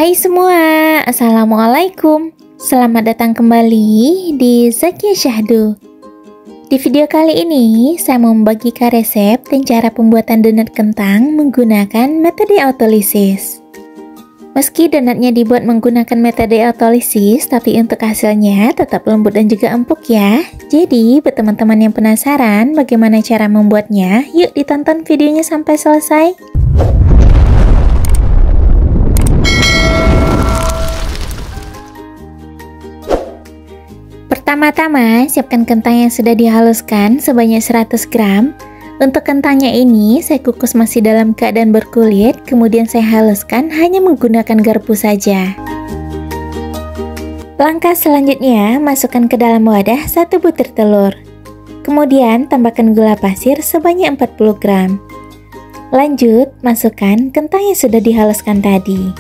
Hai semua, Assalamualaikum. Selamat datang kembali di Zakia Syahdu. Di video kali ini, saya mau membagikan resep dan cara pembuatan donat kentang menggunakan metode autolisis. Meski donatnya dibuat menggunakan metode autolisis, tapi untuk hasilnya tetap lembut dan juga empuk ya. Jadi, buat teman-teman yang penasaran bagaimana cara membuatnya, yuk ditonton videonya sampai selesai. Pertama-tama, siapkan kentang yang sudah dihaluskan sebanyak 100 gram. Untuk kentangnya ini, saya kukus masih dalam keadaan berkulit, kemudian saya haluskan hanya menggunakan garpu saja. Langkah selanjutnya, masukkan ke dalam wadah 1 butir telur. Kemudian, tambahkan gula pasir sebanyak 40 gram. Lanjut, masukkan kentang yang sudah dihaluskan tadi.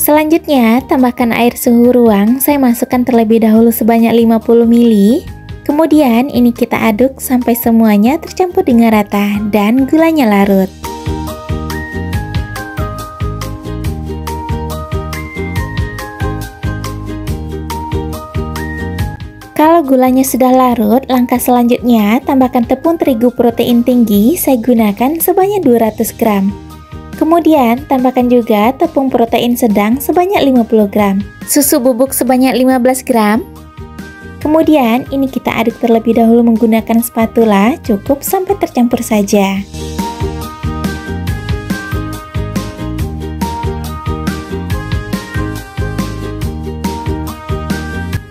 Selanjutnya, tambahkan air suhu ruang, saya masukkan terlebih dahulu sebanyak 50 ml. Kemudian, ini kita aduk sampai semuanya tercampur dengan rata dan gulanya larut. Kalau gulanya sudah larut, langkah selanjutnya, tambahkan tepung terigu protein tinggi, saya gunakan sebanyak 200 gram. Kemudian, tambahkan juga tepung protein sedang sebanyak 50 gram, susu bubuk sebanyak 15 gram. Kemudian, ini kita aduk terlebih dahulu menggunakan spatula, cukup sampai tercampur saja.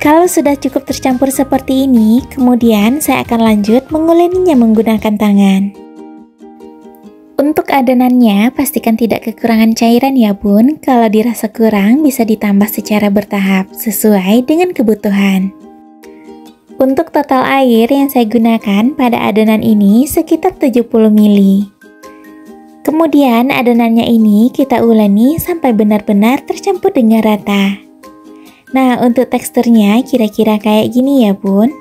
Kalau sudah cukup tercampur seperti ini, kemudian saya akan lanjut menguleninya menggunakan tangan. Untuk adonannya, pastikan tidak kekurangan cairan ya bun. Kalau dirasa kurang, bisa ditambah secara bertahap, sesuai dengan kebutuhan. Untuk total air yang saya gunakan pada adonan ini sekitar 70 ml. Kemudian adonannya ini kita uleni sampai benar-benar tercampur dengan rata. Nah, untuk teksturnya kira-kira kayak gini ya bun.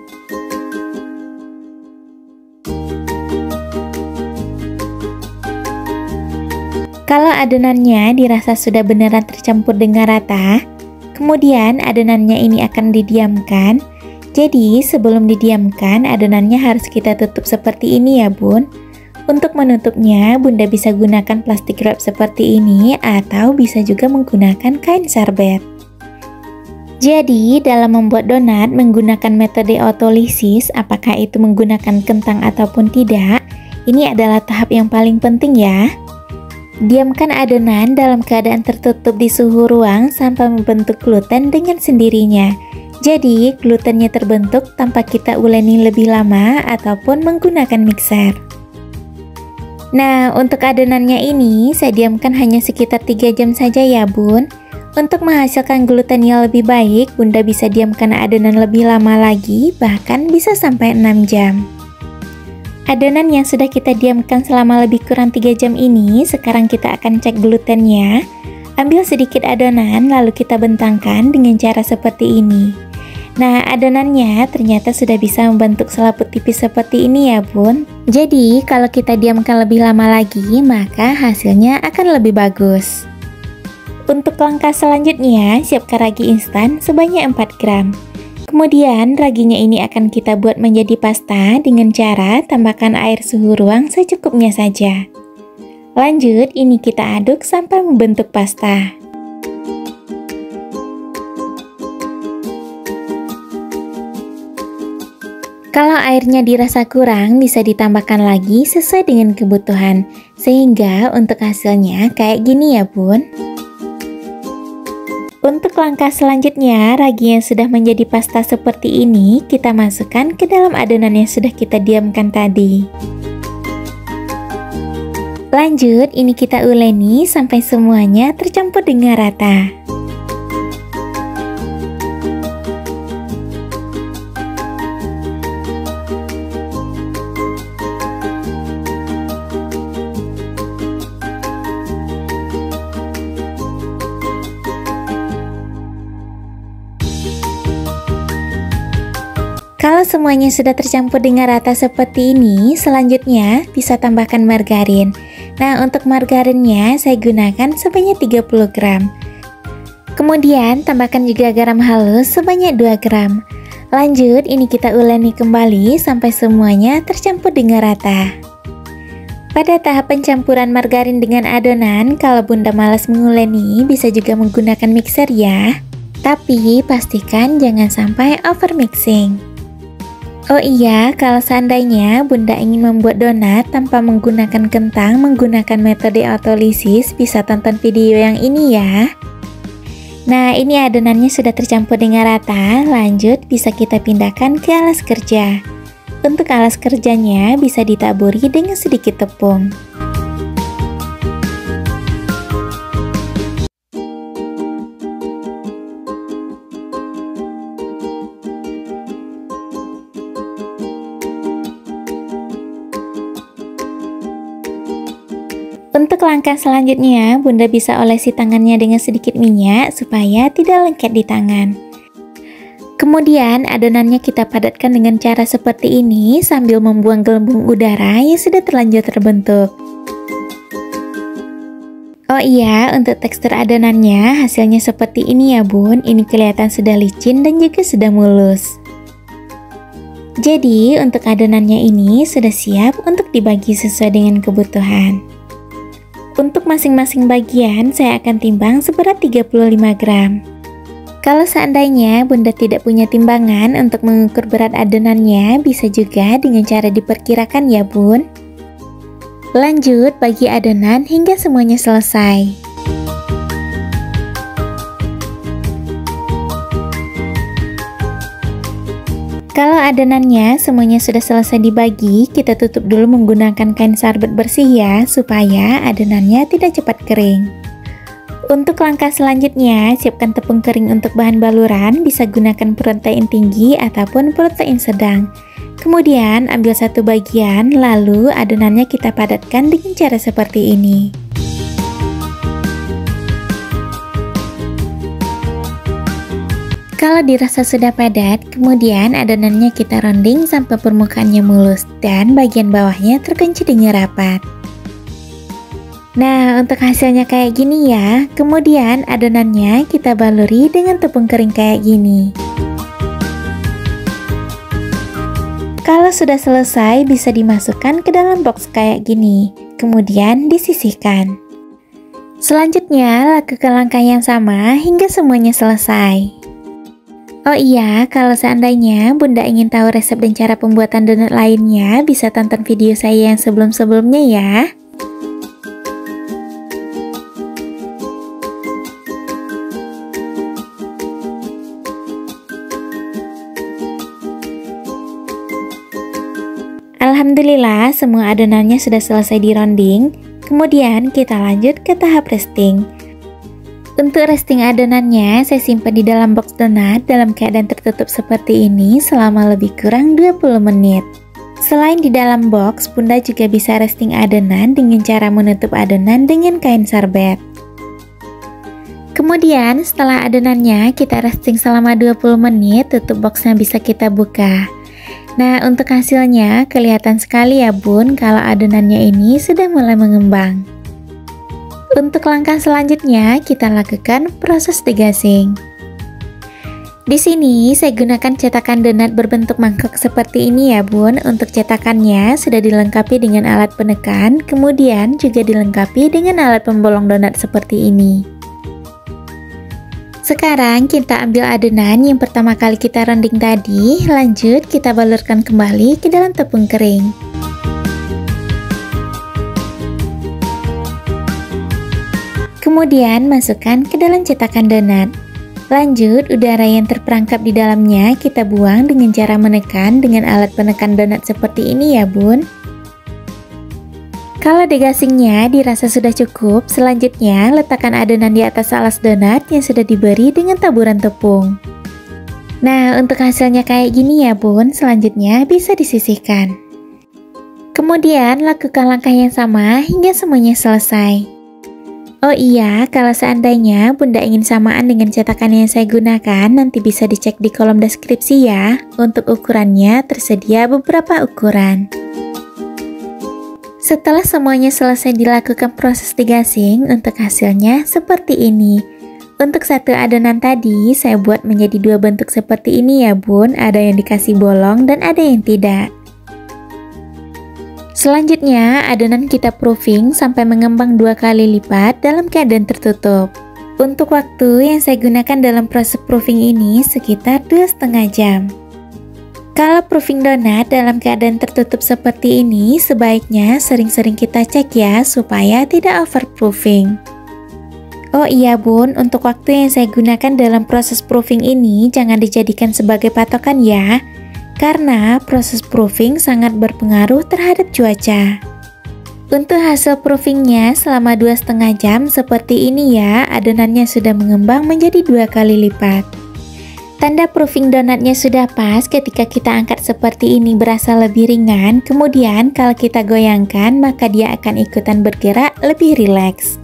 Kalau adonannya dirasa sudah beneran tercampur dengan rata, kemudian adonannya ini akan didiamkan. Jadi sebelum didiamkan, adonannya harus kita tutup seperti ini ya bun. Untuk menutupnya, bunda bisa gunakan plastik wrap seperti ini atau bisa juga menggunakan kain sarbet. Jadi dalam membuat donat menggunakan metode autolisis, apakah itu menggunakan kentang ataupun tidak, ini adalah tahap yang paling penting ya. Diamkan adonan dalam keadaan tertutup di suhu ruang sampai membentuk gluten dengan sendirinya. Jadi, glutennya terbentuk tanpa kita uleni lebih lama ataupun menggunakan mixer. Nah, untuk adonannya ini saya diamkan hanya sekitar 3 jam saja ya bun. Untuk menghasilkan gluten yang lebih baik, bunda bisa diamkan adonan lebih lama lagi, bahkan bisa sampai 6 jam. Adonan yang sudah kita diamkan selama lebih kurang 3 jam ini, sekarang kita akan cek glutennya. Ambil sedikit adonan lalu kita bentangkan dengan cara seperti ini. Nah, adonannya ternyata sudah bisa membentuk selaput tipis seperti ini ya bun. Jadi, kalau kita diamkan lebih lama lagi, maka hasilnya akan lebih bagus. Untuk langkah selanjutnya, siapkan ragi instan sebanyak 4 gram. Kemudian raginya ini akan kita buat menjadi pasta dengan cara tambahkan air suhu ruang secukupnya saja. Lanjut, ini kita aduk sampai membentuk pasta. Kalau airnya dirasa kurang, bisa ditambahkan lagi sesuai dengan kebutuhan. Sehingga untuk hasilnya kayak gini ya bun. Untuk langkah selanjutnya, ragi yang sudah menjadi pasta seperti ini kita masukkan ke dalam adonan yang sudah kita diamkan tadi. Lanjut, ini kita uleni sampai semuanya tercampur dengan rata. Kalau semuanya sudah tercampur dengan rata seperti ini, selanjutnya bisa tambahkan margarin. Nah, untuk margarinnya saya gunakan sebanyak 30 gram. Kemudian tambahkan juga garam halus sebanyak 2 gram. Lanjut, ini kita uleni kembali sampai semuanya tercampur dengan rata. Pada tahap pencampuran margarin dengan adonan, kalau Bunda malas menguleni, bisa juga menggunakan mixer ya. Tapi pastikan jangan sampai over mixing. Oh iya, kalau seandainya Bunda ingin membuat donat tanpa menggunakan kentang, menggunakan metode autolisis, bisa tonton video yang ini ya. Nah, ini adonannya sudah tercampur dengan rata, lanjut bisa kita pindahkan ke alas kerja. Untuk alas kerjanya bisa ditaburi dengan sedikit tepung. Untuk langkah selanjutnya, Bunda bisa olesi tangannya dengan sedikit minyak supaya tidak lengket di tangan. Kemudian adonannya kita padatkan dengan cara seperti ini sambil membuang gelembung udara yang sudah terlanjur terbentuk. Oh iya, untuk tekstur adonannya hasilnya seperti ini ya Bun. Ini kelihatan sudah licin dan juga sudah mulus. Jadi untuk adonannya ini sudah siap untuk dibagi sesuai dengan kebutuhan. Untuk masing-masing bagian saya akan timbang seberat 35 gram. Kalau seandainya Bunda tidak punya timbangan untuk mengukur berat adonannya, bisa juga dengan cara diperkirakan ya Bun. Lanjut, bagi adonan hingga semuanya selesai. Kalau adonannya semuanya sudah selesai dibagi, kita tutup dulu menggunakan kain sarbet bersih ya, supaya adonannya tidak cepat kering. Untuk langkah selanjutnya, siapkan tepung kering untuk bahan baluran, bisa gunakan protein tinggi ataupun protein sedang. Kemudian ambil satu bagian, lalu adonannya kita padatkan dengan cara seperti ini. Kalau dirasa sudah padat, kemudian adonannya kita rounding sampai permukaannya mulus dan bagian bawahnya terkunci dengan rapat. Nah, untuk hasilnya kayak gini ya. Kemudian adonannya kita baluri dengan tepung kering kayak gini. Kalau sudah selesai, bisa dimasukkan ke dalam box kayak gini. Kemudian disisihkan. Selanjutnya, lakukan langkah yang sama hingga semuanya selesai. Oh iya, kalau seandainya Bunda ingin tahu resep dan cara pembuatan donat lainnya, bisa tonton video saya yang sebelum-sebelumnya ya. Alhamdulillah, semua adonannya sudah selesai di rounding. Kemudian kita lanjut ke tahap resting. Untuk resting adonannya, saya simpan di dalam box donat dalam keadaan tertutup seperti ini selama lebih kurang 20 menit. Selain di dalam box, Bunda juga bisa resting adonan dengan cara menutup adonan dengan kain sarbet. Kemudian setelah adonannya kita resting selama 20 menit, tutup boxnya bisa kita buka. Nah, untuk hasilnya kelihatan sekali ya Bun kalau adonannya ini sudah mulai mengembang. Untuk langkah selanjutnya kita lakukan proses degassing. Di sini saya gunakan cetakan donat berbentuk mangkok seperti ini ya Bun. Untuk cetakannya sudah dilengkapi dengan alat penekan, kemudian juga dilengkapi dengan alat pembolong donat seperti ini. Sekarang kita ambil adonan yang pertama kali kita rounding tadi, lanjut kita balurkan kembali ke dalam tepung kering. Kemudian masukkan ke dalam cetakan donat. Lanjut, udara yang terperangkap di dalamnya kita buang dengan cara menekan dengan alat penekan donat seperti ini ya Bun. Kalau degassingnya dirasa sudah cukup, selanjutnya letakkan adonan di atas alas donat yang sudah diberi dengan taburan tepung. Nah, untuk hasilnya kayak gini ya Bun, selanjutnya bisa disisihkan. Kemudian lakukan langkah yang sama hingga semuanya selesai. Oh iya, kalau seandainya Bunda ingin samaan dengan cetakan yang saya gunakan, nanti bisa dicek di kolom deskripsi ya. Untuk ukurannya tersedia beberapa ukuran. Setelah semuanya selesai dilakukan proses digasing, untuk hasilnya seperti ini. Untuk satu adonan tadi, saya buat menjadi dua bentuk seperti ini ya bun. Ada yang dikasih bolong dan ada yang tidak. Selanjutnya, adonan kita proofing sampai mengembang 2 kali lipat dalam keadaan tertutup. Untuk waktu yang saya gunakan dalam proses proofing ini sekitar 2,5 jam. Kalau proofing donat dalam keadaan tertutup seperti ini, sebaiknya sering-sering kita cek ya supaya tidak overproofing. Oh iya bun, untuk waktu yang saya gunakan dalam proses proofing ini jangan dijadikan sebagai patokan ya, karena proses proofing sangat berpengaruh terhadap cuaca. Untuk hasil proofingnya selama 2,5 jam seperti ini ya, adonannya sudah mengembang menjadi 2 kali lipat. Tanda proofing donatnya sudah pas ketika kita angkat seperti ini berasa lebih ringan, kemudian kalau kita goyangkan maka dia akan ikutan bergerak lebih rileks.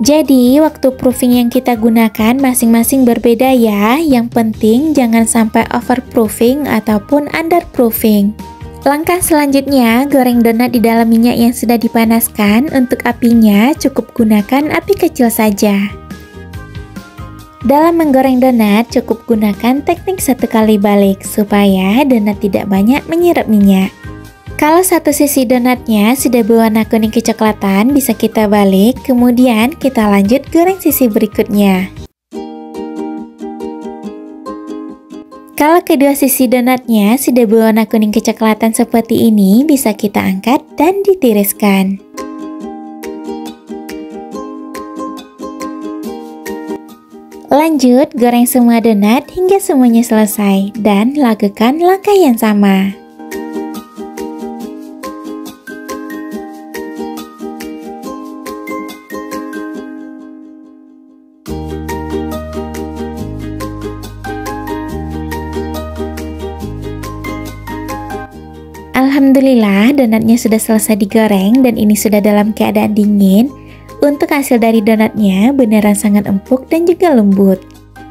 Jadi waktu proofing yang kita gunakan masing-masing berbeda ya, yang penting jangan sampai overproofing ataupun underproofing. Langkah selanjutnya, goreng donat di dalam minyak yang sudah dipanaskan. Untuk apinya cukup gunakan api kecil saja. Dalam menggoreng donat cukup gunakan teknik 1 kali balik supaya donat tidak banyak menyerap minyak. Kalau satu sisi donatnya sudah berwarna kuning kecoklatan, bisa kita balik, kemudian kita lanjut goreng sisi berikutnya. Kalau kedua sisi donatnya sudah berwarna kuning kecoklatan seperti ini, bisa kita angkat dan ditiriskan. Lanjut, goreng semua donat hingga semuanya selesai dan lakukan langkah yang sama. Alhamdulillah donatnya sudah selesai digoreng dan ini sudah dalam keadaan dingin. Untuk hasil dari donatnya beneran sangat empuk dan juga lembut.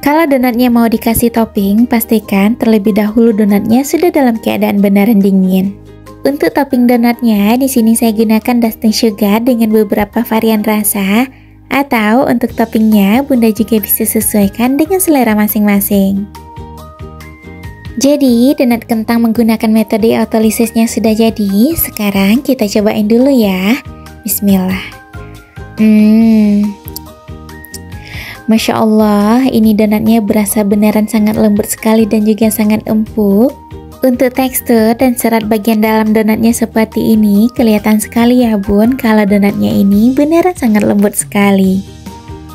Kalau donatnya mau dikasih topping, pastikan terlebih dahulu donatnya sudah dalam keadaan beneran dingin. Untuk topping donatnya di sini saya gunakan dusting sugar dengan beberapa varian rasa, atau untuk toppingnya bunda juga bisa sesuaikan dengan selera masing-masing. Jadi donat kentang menggunakan metode autolisisnya sudah jadi. Sekarang kita cobain dulu ya. Bismillah. Masya Allah, ini donatnya berasa beneran sangat lembut sekali dan juga sangat empuk. Untuk tekstur dan serat bagian dalam donatnya seperti ini, kelihatan sekali ya bun kalau donatnya ini beneran sangat lembut sekali.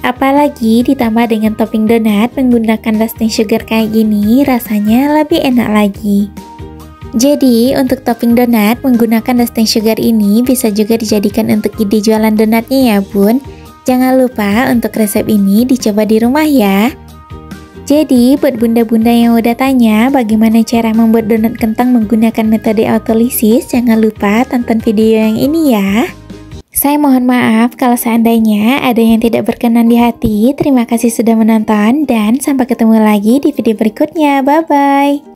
Apalagi ditambah dengan topping donat menggunakan dusting sugar kayak gini, rasanya lebih enak lagi. Jadi untuk topping donat menggunakan dusting sugar ini bisa juga dijadikan untuk ide jualan donatnya ya bun. Jangan lupa untuk resep ini dicoba di rumah ya. Jadi buat bunda-bunda yang udah tanya bagaimana cara membuat donat kentang menggunakan metode autolisis, jangan lupa tonton video yang ini ya. Saya mohon maaf kalau seandainya ada yang tidak berkenan di hati. Terima kasih sudah menonton dan sampai ketemu lagi di video berikutnya. Bye-bye.